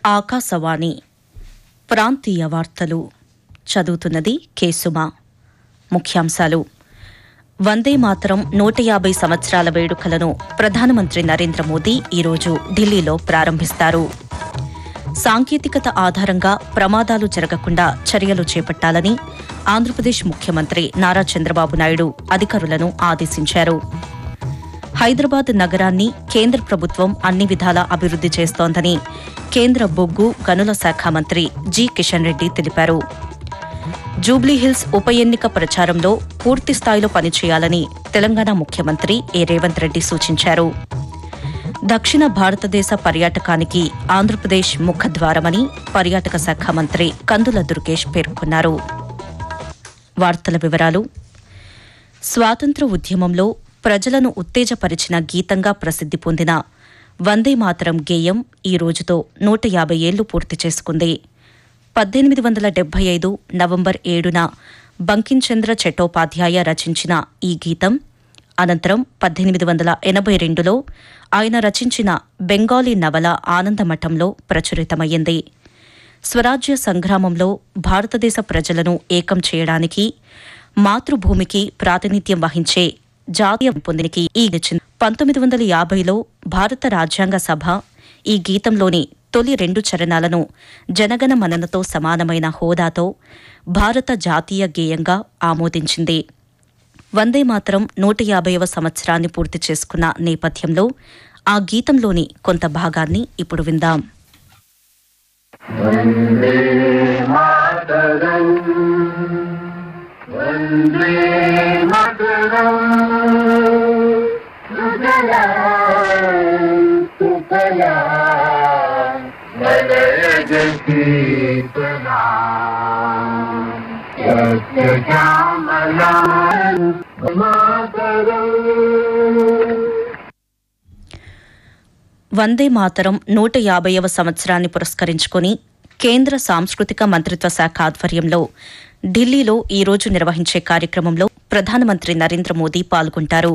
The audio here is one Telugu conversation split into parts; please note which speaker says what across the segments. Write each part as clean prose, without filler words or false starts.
Speaker 1: ఆకాశవాణి ప్రాంతీయ వార్తలు చదువుతున్నది కేసుమా. ముఖ్యాంశాలు: వందే మాతరం 150 సంవత్సరాల వేడుకలను ప్రధానమంత్రి నరేంద్ర మోదీ ఈరోజు ఢిల్లీలో ప్రారంభిస్తారు. సాంకేతికత ఆధారంగా ప్రమాదాలు జరగకుండా చర్యలు చేపట్టాలని ఆంధ్రప్రదేశ్ ముఖ్యమంత్రి నారా చంద్రబాబు నాయుడు అధికారులను ఆదేశించారు. హైదరాబాద్ నగరాన్ని కేంద్ర ప్రభుత్వం అన్ని విధాలా అభివృద్ది చేస్తోందని కేంద్ర బొగ్గు గనుల శాఖ మంత్రి జి కిషన్ రెడ్డి తెలిపారు. జూబ్లీహిల్స్ ఉప ఎన్నిక ప్రచారంలో పూర్తిస్థాయిలో పనిచేయాలని తెలంగాణ ముఖ్యమంత్రి ఏ రేవంత్ రెడ్డి సూచించారు. దక్షిణ భారతదేశ పర్యాటకానికి ఆంధ్రప్రదేశ్ ముఖద్వారమని పర్యాటక శాఖ మంత్రి కందుల దుర్గేష్ పేర్కొన్నారు. వార్తల వివరాలు: స్వాతంత్ర్య ఉద్యమంలో ప్రజలను ఉత్తేజపరిచిన గీతంగా ప్రసిద్ది పొందిన వందే మాతరం గేయం ఈ రోజుతో 150 ఏళ్లు పూర్తి చేసుకుంది. 1875 నవంబర్ 7న బంకించంద్ర చట్టోపాధ్యాయ రచించిన ఈ గీతం అనంతరం 1882లో ఆయన రచించిన బెంగాలీ నవల ఆనందమఠంలో ప్రచురితమయ్యింది. స్వరాజ్య సంగ్రామంలో భారతదేశ ప్రజలను ఏకం చేయడానికి, మాతృభూమికి ప్రాతినిధ్యం వహించే జాతీయ పొందినికి ఈ 1950లో భారత రాజ్యాంగ సభ ఈ గీతంలోని తొలి 2 చరణాలను జనగణ మననతో సమానమైన హోదాతో భారత జాతీయ గేయంగా ఆమోదించింది. వందే మాతరం 150వ సంవత్సరాన్ని పూర్తి చేసుకున్న నేపథ్యంలో ఆ గీతంలోని కొంత భాగాన్ని ఇప్పుడు విందాం. వందే మాతరం వందే మాతరం వందే మాతరం 150వ సంవత్సరాన్ని పురస్కరించుకుని కేంద్ర సాంస్కృతిక మంత్రిత్వ శాఖ ఆధ్వర్యంలో ఢిల్లీలో ఈరోజు నిర్వహించే కార్యక్రమంలో ప్రధానమంత్రి నరేంద్ర మోదీ పాల్గొంటారు.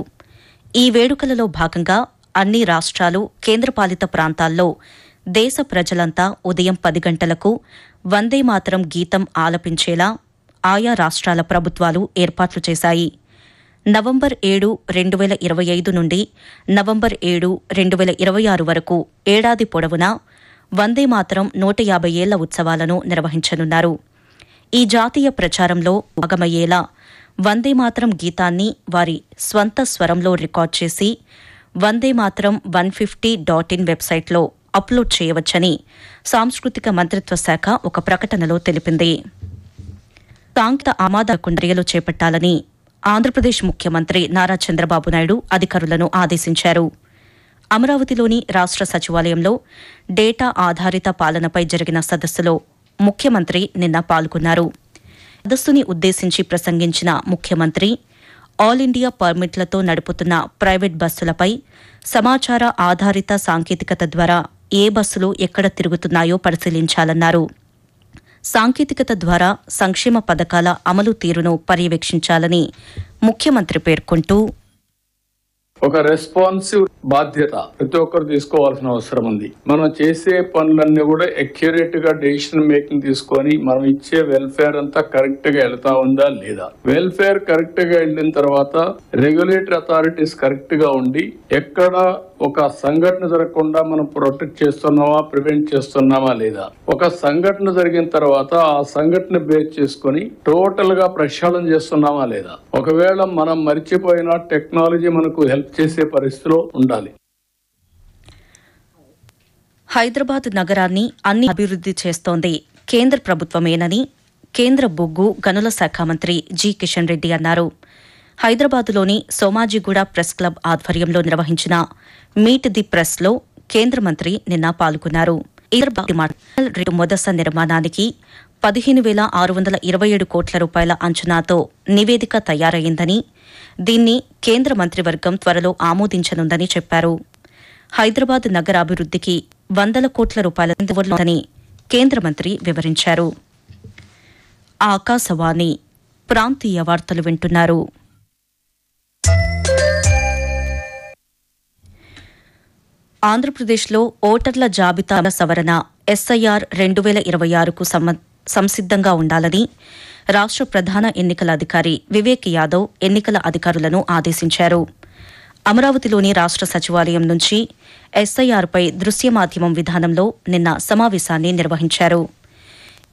Speaker 1: ఈ వేడుకలలో భాగంగా అన్ని రాష్ట్రాలు, కేంద్రపాలిత ప్రాంతాల్లో దేశ ప్రజలంతా ఉదయం 10 గంటలకు వందే మాతరం గీతం ఆలపించేలా ఆయా రాష్ట్రాల ప్రభుత్వాలు ఏర్పాట్లు చేశాయి. నవంబర్ 7, 2025 నుండి నవంబర్ 7, 2026 వరకు ఏడాది పొడవునా వందే మాతరం 150 ఏళ్ల ఉత్సవాలను నిర్వహించనున్నారు. ఈ జాతీయ ప్రచారంలో భాగమయ్యేలా వందే మాతరం గీతాన్ని వారి స్వంత స్వరంలో రికార్డ్ చేసి వందే మాతరం 150.in వెబ్సైట్లో అప్లోడ్ చేయవచ్చని సాంస్కృతిక మంత్రిత్వ శాఖ ఒక ప్రకటనలో తెలిపింది. సాంకేతిక ఆమాదకుండా చర్యలు చేపట్టాలని ఆంధ్రప్రదేశ్ ముఖ్యమంత్రి నారా చంద్రబాబు నాయుడు అధికారులను ఆదేశించారు. అమరావతిలోని రాష్ట్ర సచివాలయంలో డేటా ఆధారిత పాలనపై జరిగిన సదస్సులో ముఖ్యమంత్రి నిన్న పాల్గొన్నారు. సదస్సుని ఉద్దేశించి ప్రసంగించిన ముఖ్యమంత్రి ఆల్ ఇండియా పర్మిట్లతో నడుపుతున్న ప్రైవేట్ బస్సులపై సమాచార ఆధారిత సాంకేతికత ద్వారా ఏ బస్సులు ఎక్కడ తిరుగుతున్నాయో పరిశీలించాలన్నారు. సాంకేతికత ద్వారా సంక్షేమ పథకాల అమలు తీరును పర్యవేక్షించాలని ముఖ్యమంత్రి పేర్కొంటూ,
Speaker 2: ఒక రెస్పాన్సివ్ బాధ్యత ప్రతి ఒక్కరు తీసుకోవాల్సిన అవసరం ఉంది. మనం చేసే పనులన్నీ కూడా అక్యురేట్ గా డెసిషన్ మేకింగ్ తీసుకొని మనం ఇచ్చే వెల్ఫేర్ అంతా కరెక్ట్ గా వెళ్తా ఉందా లేదా, వెల్ఫేర్ కరెక్ట్ గా వెళ్ళిన తర్వాత రెగ్యులేటరీ అథారిటీస్ కరెక్ట్ గా ఉండి ఎక్కడ ఒక సంఘటన జరగకుండా మనం ప్రొటెక్ట్ చేస్తున్నామా, ప్రివెంట్ చేస్తున్నామా లేదా, ఒక సంఘటన జరిగిన తర్వాత ఆ సంఘటన బేస్ చేసుకుని టోటల్ గా ప్రక్షాళన చేస్తున్నామా లేదా, ఒకవేళ మనం మర్చిపోయిన టెక్నాలజీ మనకు హెల్ప్ చేసే పరిస్థితిలో ఉండాలి.
Speaker 1: హైదరాబాద్ నగరాన్ని అన్ని అభివృద్ది చేస్తోంది కేంద్ర ప్రభుత్వమేనని కేంద్ర బొగ్గు గనుల శాఖ మంత్రి జి కిషన్ రెడ్డి అన్నారు. హైదరాబాద్లోని సోమాజిగూడ ప్రెస్ క్లబ్ ఆధ్వర్యంలో నిర్వహించిన మీట్ ది ప్రెస్ లో కేంద్ర మంత్రి నిన్న పాల్గొన్నారు. మొదస నిర్మాణానికి 15,627 కోట్ల రూపాయల అంచనాతో నివేదిక తయారైందని, దీన్ని కేంద్ర మంత్రివర్గం త్వరలో ఆమోదించనుందని చెప్పారు. హైదరాబాద్ నగర అభివృద్దికి 100 కోట్ల రూపాయలని కేంద్ర మంత్రి వివరించారు. ఆకాశవాణి ప్రాంతీయ వార్తలు వింటున్నారు. ఆంధ్రప్రదేశ్లో ఓటర్ల జాబితా సవరణ ఎస్ఐఆర్ 2026కు సంసిద్ధంగా ఉండాలని రాష్ట్ర ప్రధాన ఎన్నికల అధికారి వివేక్ యాదవ్ ఎన్నికల అధికారులను ఆదేశించారు. అమరావతిలోని రాష్ట్ర సచివాలయం నుంచి ఎస్ఐఆర్పై దృశ్య మాధ్యమం విధానంలో నిన్న సమావేశాన్ని నిర్వహించారు.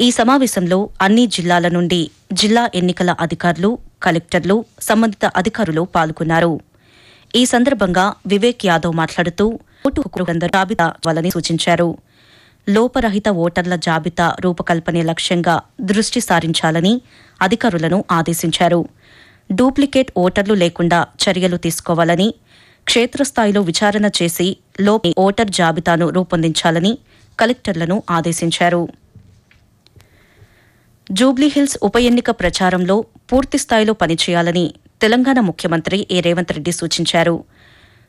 Speaker 1: ఈ సమావేశంలో అన్ని జిల్లాల నుండి జిల్లా ఎన్నికల అధికారులు, కలెక్టర్లు, సంబంధిత అధికారులు పాల్గొన్నారు. ఈ సందర్భంగా వివేక్ యాదవ్ మాట్లాడుతూ ఓటు హక్కు జాబితా ఇవ్వాలని సూచించారు. లోపరహిత ఓటర్ల జాబితా రూపకల్పనే లక్ష్యంగా దృష్టి సారించాలని అధికారులను ఆదేశించారు. డూప్లికేట్ ఓటర్లు లేకుండా చర్యలు తీసుకోవాలని, క్షేత్రస్థాయిలో విచారణ చేసి ఓటర్ జాబితాను రూపొందించాలని కలెక్టర్లను ఆదేశించారు. జూబ్లీహిల్స్ ఉప ఎన్నిక ప్రచారంలో పూర్తిస్థాయిలో పనిచేయాలని తెలంగాణ ముఖ్యమంత్రి ఏ రేవంత్ రెడ్డి సూచించారు.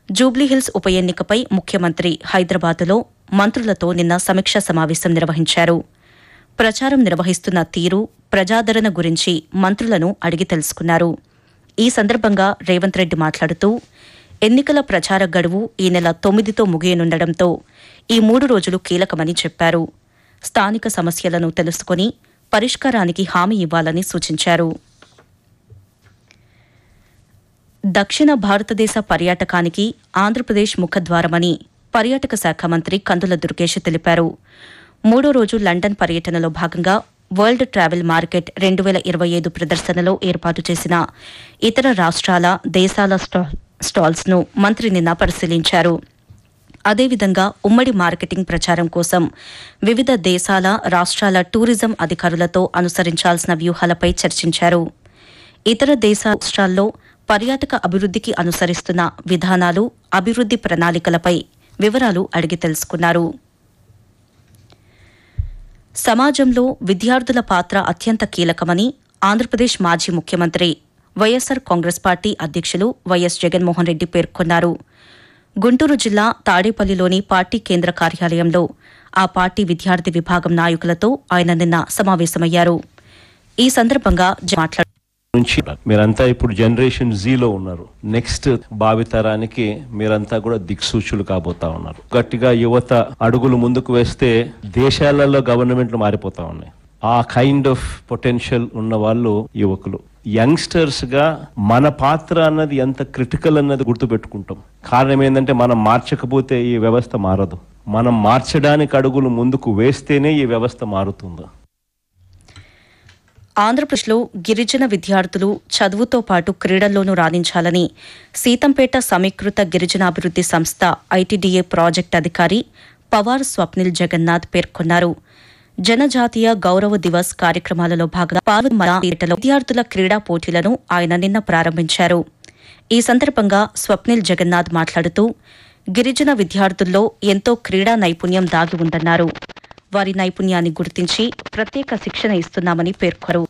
Speaker 1: జూబ్లీహిల్స్ ఉప ఎన్నికపై ముఖ్యమంత్రి హైదరాబాదులో మంత్రులతో నిన్న సమీక్షా సమావేశం నిర్వహించారు. ప్రచారం నిర్వహిస్తున్న తీరు, ప్రజాదరణ గురించి మంత్రులను అడిగి తెలుసుకున్నారు. ఈ సందర్భంగా రేవంత్ రెడ్డి మాట్లాడుతూ ఎన్నికల ప్రచార గడువు ఈ నెల 9తో ముగియనుండటంతో ఈ 3 రోజులు కీలకమని చెప్పారు. స్థానిక సమస్యలను తెలుసుకుని పరిష్కారానికి హామీ ఇవ్వాలని సూచించారు. దక్షిణ భారతదేశ పర్యాటకానికి ఆంధ్రప్రదేశ్ ముఖద్వారమని పర్యాటక శాఖ మంత్రి కందుల దుర్గేష్ తెలిపారు. 3వ రోజు లండన్ పర్యటనలో భాగంగా వరల్డ్ ట్రావెల్ మార్కెట్ 2025 ప్రదర్శనలో ఏర్పాటు చేసిన ఇతర రాష్ట్రాల, దేశాల స్టాల్స్ను మంత్రి నిన్న పరిశీలించారు. అదేవిధంగా ఉమ్మడి మార్కెటింగ్ ప్రచారం కోసం వివిధ దేశాల, రాష్ట్రాల టూరిజం అధికారులతో అనుసరించాల్సిన వ్యూహాలపై చర్చించారు. ఇతర రాష్ట్రాల్లో పర్యాటక అభివృద్ధికి అనుసరిస్తున్న విధానాలు, అభివృద్ది ప్రణాళికలపై వివరాలు అడిగి తెలుసుకున్నారు. సమాజంలో విద్యార్థుల పాత్ర అత్యంత కీలకమని ఆంధ్రప్రదేశ్ మాజీ ముఖ్యమంత్రి, వైఎస్సార్ కాంగ్రెస్ పార్టీ అధ్యక్షులు వైఎస్ జగన్మోహన్ రెడ్డి పేర్కొన్నారు. గుంటూరు జిల్లా తాడేపల్లిలోని పార్టీ కేంద్ర కార్యాలయంలో ఆ పార్టీ విద్యార్థి విభాగం నాయకులతో ఆయన నిన్న సమావేశమయ్యారు. ఈ సందర్భంగా మాట్లాడుతూ
Speaker 3: నుంచి మీరంతా ఇప్పుడు జనరేషన్ జీలో ఉన్నారు. నెక్స్ట్ భావితరానికి మీరంతా కూడా దిక్సూచులు కాబోతా ఉన్నారు. గట్టిగా యువత అడుగులు ముందుకు వేస్తే దేశాలలో గవర్నమెంట్లు మారిపోతా ఉన్నాయి. ఆ కైండ్ ఆఫ్ పొటెన్షియల్ ఉన్న వాళ్ళు యువకులు. యంగ్స్టర్స్ గా మన పాత్ర అన్నది ఎంత క్రిటికల్ అన్నది గుర్తుపెట్టుకుంటాం. కారణం ఏంటంటే మనం మార్చకపోతే ఈ వ్యవస్థ మారదు. మనం మార్చడానికి అడుగులు ముందుకు వేస్తేనే ఈ వ్యవస్థ మారుతుంది.
Speaker 1: ఆంధ్రప్రదేశ్లో గిరిజన విద్యార్థులు చదువుతో పాటు క్రీడల్లోనూ రాణించాలని సీతంపేట సమీకృత గిరిజనాభివృద్ది సంస్థ ఐటీడీఏ ప్రాజెక్టు అధికారి పవార్ స్వప్నిల్ జగన్నాథ్ పేర్కొన్నారు. జనజాతీయ గౌరవ దివస్ కార్యక్రమాలలో భాగంగా విద్యార్థుల క్రీడా పోటీలను ఆయన నిన్న ప్రారంభించారు. ఈ సందర్భంగా స్వప్నిల్ జగన్నాథ్ మాట్లాడుతూ గిరిజన విద్యార్థుల్లో ఎంతో క్రీడా నైపుణ్యం దాగి ఉందన్నారు. వారి నైపుణ్యాన్ని గుర్తించి ప్రత్యేక శిక్షణ ఇస్తున్నామని పేర్కొన్నారు.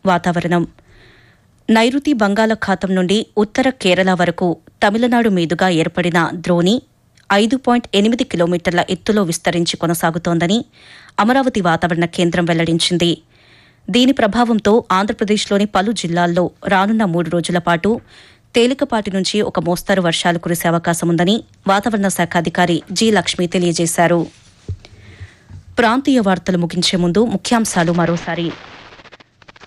Speaker 1: వాతావరణం. నైరుతి బంగాళాఖాతం నుండి ఉత్తర కేరళ వరకు తమిళనాడు మీదుగా ఏర్పడిన ద్రోణి 5.8 కిలోమీటర్ల ఎత్తులో విస్తరించి కొనసాగుతోందని అమరావతి వాతావరణ కేంద్రం వెల్లడించింది. దీని ప్రభావంతో ఆంధ్రప్రదేశ్లోని పలు జిల్లాల్లో రానున్న 3 రోజుల పాటు తేలికపాటి నుంచి ఒక మోస్తరు వర్షాలు కురిసే అవకాశముందని వాతావరణ శాఖ అధికారి జి లక్ష్మి తెలియజేశారు. ప్రాంతీయ వార్తలు ముగించే ముందు ముఖ్యాంశాలు మరోసారి.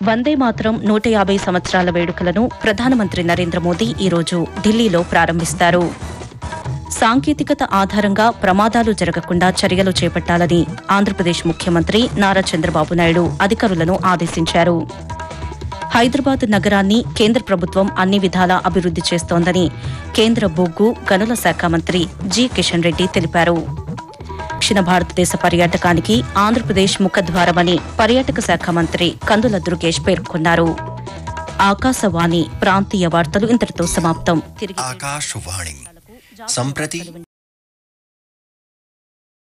Speaker 1: వందే మాతరం 150 సంవత్సరాల వేడుకలను ప్రధానమంత్రి నరేంద్ర మోదీ ఈరోజు ఢిల్లీలో ప్రారంభిస్తారు. సాంకేతికత ఆధారంగా ప్రమాదాలు జరగకుండా చర్యలు చేపట్టాలని ఆంధ్రప్రదేశ్ ముఖ్యమంత్రి నారా చంద్రబాబు నాయుడు అధికారులను ఆదేశించారు. హైదరాబాద్ నగరాన్ని కేంద్ర ప్రభుత్వం అన్ని విధాలా అభివృద్ది చేస్తోందని కేంద్ర బొగ్గు, గనుల శాఖ మంత్రి జి కిషన్ రెడ్డి తెలిపారు. దక్షిణ భారతదేశ పర్యాటకానికి ఆంధ్రప్రదేశ్ ముఖద్వారమని పర్యాటక శాఖ మంత్రి కందుల దుర్గేష్ పేర్కొన్నారు. ఆకాశవాణి ప్రాంతీయ వార్తలు ఇంతటితో సమాప్తం.